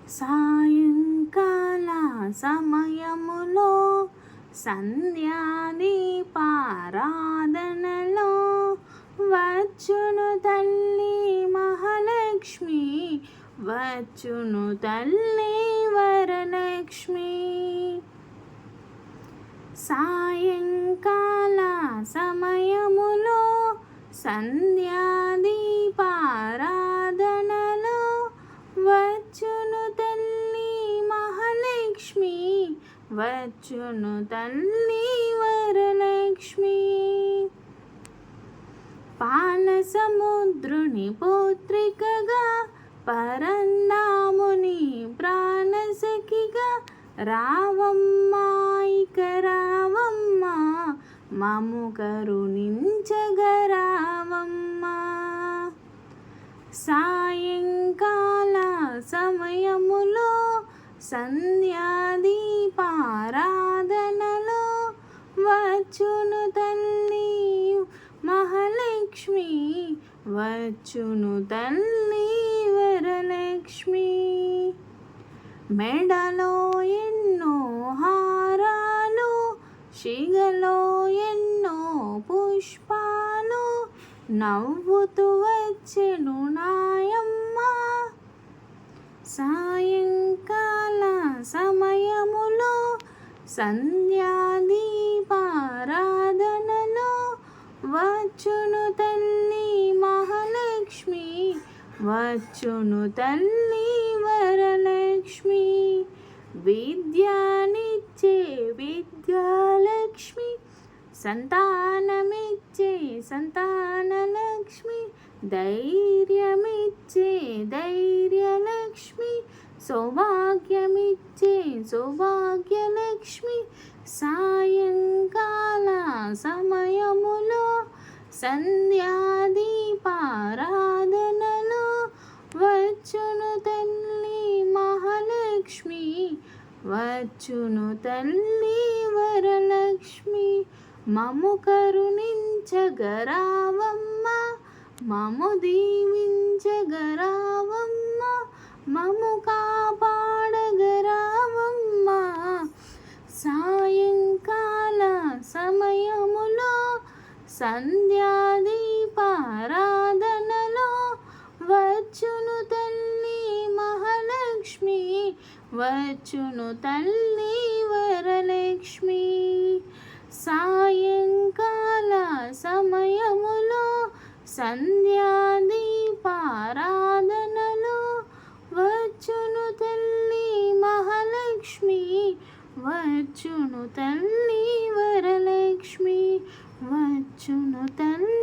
సాయంకాల సమయములో సంధ్యాదీపారాధనలో వచ్చును తల్లి మహాలక్ష్మి, వచ్చును తల్లి వరలక్ష్మి. సాయంకాల సమయములో సంధ్యాదీపారాధనలో వచ్చును తల్లి మహాలక్ష్మి, వచ్చును తల్లి వరలక్ష్మి. పాల సముద్రుని పుత్రికగా పరంధాముని ప్రాణసఖిగా రావమ్మా ఇక రావమ్మా, మము కరుణించగా రావమ్మా. సాయంకాల సమయములో సంధ్యాదీపారాధనలో వచ్చును తల్లి మహాలక్ష్మి, వచ్చును తల్లి వరలక్ష్మి. మెడలో ఎన్నో హారాలు, శిగలో ఎన్నో పుష్పాలు, నవ్వుతూ వచ్చెను నాయమ్మ. సాయంకాల సమయములో సంధ్యాదీపారాధనలో వచ్చును తల్లి మహాలక్ష్మి, వచ్చును తల్లి వరలక్ష్మి. విద్యానిచ్చే విద్యాలక్ష్మి, సంతానమిచ్చే సంతానలక్ష్మి, ధైర్యమిచ్చే ధైర్యలక్ష్మి, సౌభాగ్యమిచ్చే సౌభాగ్యలక్ష్మి. సాయంకాల సమయములో సంధ్యాదీపారాధనలో వచ్చును తల్లి మహాలక్ష్మి, వచ్చును తల్లి వరలక్ష్మి. మము కరుణించగా రావమ్మా, మము దీవించగా రావమ్మా, మము కాపాడగా రావమ్మా. సాయంకాల సమయములో సంధ్యాదీపారాధనలో వచ్చును తల్లి మహాలక్ష్మి, వచ్చును తల్లి వరలక్ష్మి. సాయంకాల సమయములో సంధ్యాదీపారాధనలో వచ్చును తల్లి మహాలక్ష్మి, వచ్చును తల్లి వరలక్ష్మి, వచ్చును తల్లి